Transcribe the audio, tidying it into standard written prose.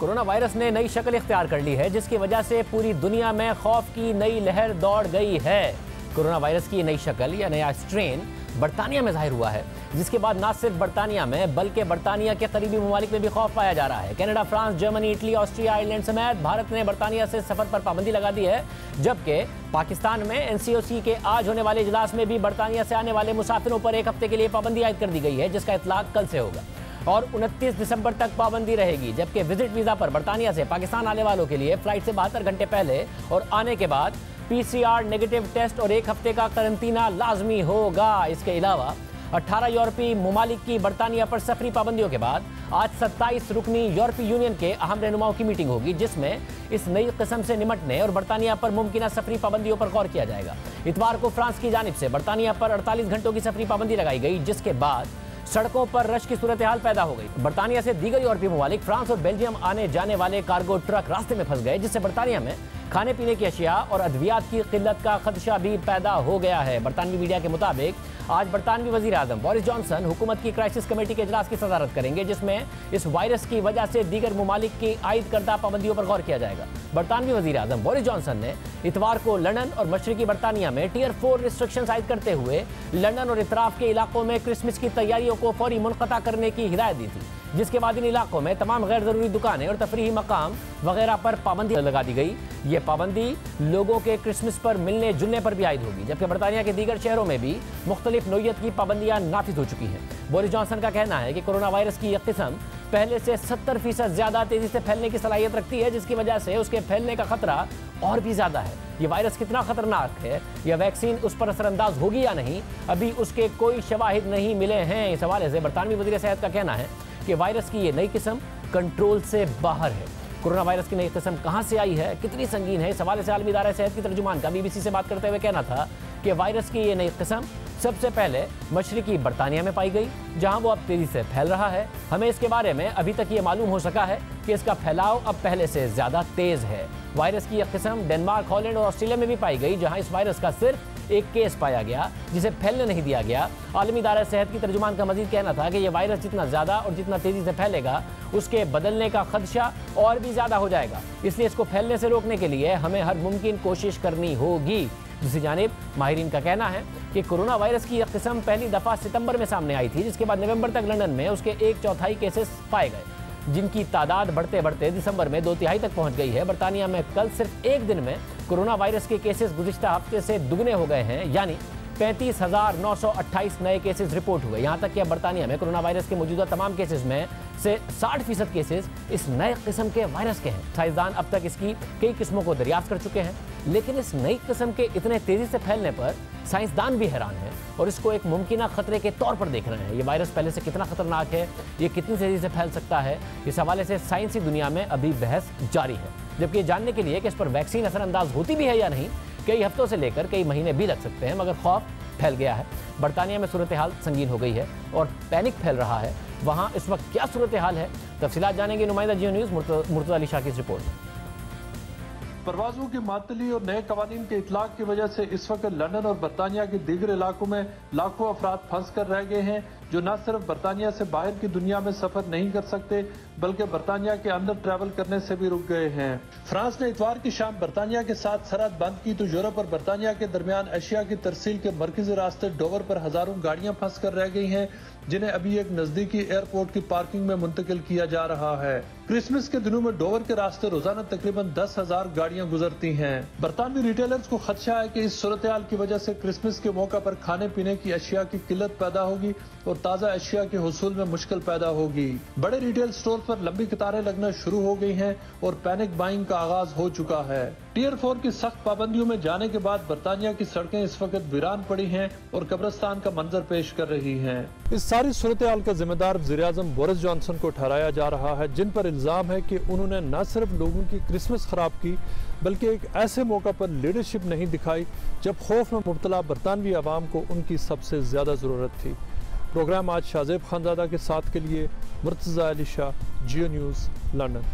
Corona virus ने नई शक्ल इख्तियार कर ली है, जिसकी वजह से पूरी दुनिया में खौफ की नई लहर दौड़ गई है। कोरोना वायरस की नई शक्ल या नया स्ट्रेन बरतानिया में जाहिर हुआ है, जिसके बाद न सिर्फ बरतानिया में बल्कि बरतानिया के करीबी ममालिक में भी खौफ पाया जा रहा है। Canada, France, Germany, Italy, Austria, Ireland समेत भारत ने बरतानिया से सफर पर पाबंदी लगा दी है, जबकि पाकिस्तान में एनसीओसी के आज होने वाले इजलास में भी बरतानिया से आने वाले मुसाफिरों पर एक हफ्ते के लिए पाबंदी आयद कर दी गई है, जिसका इतलाक कल से होगा और 29 दिसंबर तक पाबंदी रहेगी। जबकि विजिट वीजा पर बरतानिया से पाकिस्तान आने वालों के लिए फ्लाइट से 72 घंटे पहले और आने के बाद PCR नेगेटिव टेस्ट और एक हफ्ते का करंतना लाजमी होगा। इसके अलावा 18 यूरोपीय ममालिक की बरतानिया पर सफरी पाबंदियों के बाद आज 27 रुकनी यूरोपीय यूनियन के अहम रहनुमाओं की मीटिंग होगी, जिसमें इस नई किस्म से निपटने और बरतानिया पर मुमकिन सफरी पाबंदियों पर गौर किया जाएगा। इतवार को फ्रांस की जानिब से बरतानिया पर 48 घंटों की सफरी पाबंदी लगाई गई, जिसके बाद सड़कों पर रश की सूरत हाल पैदा हो गई। बरतानिया से दीगर यूरोपीय ममालिक, फ्रांस और बेल्जियम आने जाने वाले कार्गो ट्रक रास्ते में फंस गए, जिससे बरतानिया में खाने पीने की अशिया और अद्वियात की किल्लत का खदशा भी पैदा हो गया है। बरतानवी मीडिया के मुताबिक आज बरतानवी वजीर आजम बोरिस जॉनसन हुकूमत की क्राइसिस कमेटी के इजलास की सदारत करेंगे, जिसमें इस वायरस की वजह से दीगर ममालिक की आयद करदा पाबंदियों पर गौर किया जाएगा। बरतानवी वजीर आजम बोरिस जॉनसन ने इतवार को लंदन और मशरकी बरतानिया में टियर 4 रिस्ट्रिक्शंस आयद करते हुए लंदन और इतराफ के इलाकों में क्रिसमस की तैयारियों को फौरी मुनक़ता करने की हिदायत दी थी, जिसके बाद इन इलाकों में तमाम गैर जरूरी दुकानें और तफरीही मकाम वगैरह पर पाबंदी लगा दी गई। ये पाबंदी लोगों के क्रिसमस पर मिलने जुलने पर भी आयद होगी, जबकि बरतानिया के दीगर शहरों में भी मुख्तलिफ नौयत की पाबंदियां नाफिज हो चुकी हैं। बोरिस जॉनसन का कहना है कि कोरोना वायरस की यह किस्म पहले से 70% ज्यादा तेजी से फैलने की सलाहियत रखती है, जिसकी वजह से उसके फैलने का खतरा और भी ज्यादा है। ये वायरस कितना खतरनाक है, यह वैक्सीन उस पर असरअंदाज होगी या नहीं, अभी उसके कोई शवाहिद नहीं मिले हैं। इस हवाले से बरतानवी वजीर सेहत का कहना है कि वायरस की ये नई किस्म कंट्रोल से बाहर है। कोरोना वायरस की नई किस्म कहां से आई है, कितनी संगीन है, इस हवाले से आलमी इदारा सेहत की तर्जुमान का BBC से बात करते हुए कहना था कि वायरस की ये नई किस्म सबसे पहले मशरकी बरतानिया में पाई गई, जहां वो अब तेजी से फैल रहा है। हमें इसके बारे में अभी तक ये मालूम हो सका है कि इसका फैलाव अब पहले से ज्यादा तेज है। वायरस की यह किस्म डेनमार्क, हॉलैंड और ऑस्ट्रेलिया में भी पाई गई, जहां इस वायरस का सिर्फ एक केस पाया गया, जिसे फैलने नहीं दिया गया। आलमी इदारा सेहत की तर्जुमान का मजीद कहना था कि यह वायरस जितना ज्यादा और जितना तेजी से फैलेगा, उसके बदलने का खदशा और भी ज्यादा हो जाएगा। इसलिए इसको फैलने से रोकने के लिए हमें हर मुमकिन कोशिश करनी होगी। दूसरी जानिब माहिरीन का कहना है कि कोरोना वायरस की यह किस्म पहली दफा सितंबर में सामने आई थी, जिसके बाद नवंबर तक लंदन में उसके 1/4 केसेस पाए गए, जिनकी तादाद बढ़ते बढ़ते दिसंबर में 2/3 तक पहुंच गई है। बरतानिया में कल सिर्फ एक दिन में कोरोना वायरस के केसेस गुज़िश्ता हफ्ते से दुगने हो गए हैं, यानी 35,928 नए केसेस रिपोर्ट हुए। यहाँ तक कि अब बरतानिया में कोरोना वायरस के मौजूदा तमाम केसेस में से 60% केसेस इस नए किस्म के वायरस के हैं। साइंसदान अब तक इसकी कई किस्मों को दरियाफ्त कर चुके हैं, लेकिन इस नई किस्म के इतने तेजी से फैलने पर साइंसदान भी हैरान हैं और इसको एक मुमकिन खतरे के तौर पर देख रहे हैं। ये वायरस पहले से कितना खतरनाक है, ये कितनी तेजी से फैल सकता है, इस हवाले से साइंसी दुनिया में अभी बहस जारी है। जबकि ये जानने के लिए कि इस पर वैक्सीन असरअंदाज होती भी है या नहीं, कई हफ्तों से लेकर कई महीने भी लग सकते हैं, मगर खौफ फैल गया है। बरतानिया में सूरत हाल संगीन हो गई है और पैनिक फैल रहा है। वहाँ इस वक्त क्या सूरत हाल है, तफसीलात जानेंगे नुमाइंदा जियो न्यूज़ मुर्तज़ा अली शाह की रिपोर्ट। परवाजों की मातली और नए कवानीन के इतलाक की वजह से इस वक्त लंदन और बरतानिया के दीगर इलाकों में लाखों अफराद फंस कर रह गए हैं, जो न सिर्फ बरतानिया से बाहर की दुनिया में सफर नहीं कर सकते, बल्कि बरतानिया के अंदर ट्रैवल करने से भी रुक गए हैं। फ्रांस ने इतवार की शाम बरतानिया के साथ सरहद बंद की तो यूरोप और बरतानिया के दरमियान एशिया की तरसील के मरकजी रास्ते डोवर पर हजारों गाड़ियां फंस कर रह गई हैं, जिन्हें अभी एक नजदीकी एयरपोर्ट की पार्किंग में मुंतकिल किया जा रहा है। क्रिसमस के दिनों में डोवर के रास्ते रोजाना तकरीबन 10,000 गाड़ियां गुजरती हैं। बरतानवी रिटेलर्स को खदशा है कि इस सूरत हाल की वजह से क्रिसमस के मौका पर खाने पीने की अशिया की किल्लत पैदा होगी और ताज़ा अशिया के हुसूल में मुश्किल पैदा होगी। बड़े रिटेल स्टोर पर लंबी कतारें लगना शुरू हो गई हैं और पैनिक बाइंग का आगाज हो चुका है। टियर 4 की सख्त पाबंदियों में जाने के बाद बरतानिया की सड़कें इस वक्त वीरान पड़ी हैं और कब्रिस्तान का मंजर पेश कर रही हैं। इस सारी सूरत हाल का जिम्मेदार वज़ीर आज़म बोरिस जॉनसन को ठहराया जा रहा है, जिन पर इल्जाम है कि उन्होंने न सिर्फ लोगों की क्रिसमस खराब की, बल्कि एक ऐसे मौका पर लीडरशिप नहीं दिखाई जब खौफ में मुब्तला बरतानवी अवाम को उनकी सबसे ज्यादा जरूरत थी। प्रोग्राम आज शाहजेब खानजादा के साथ के लिए मुर्तज़ा अली शाह, जियो न्यूज़, लंदन।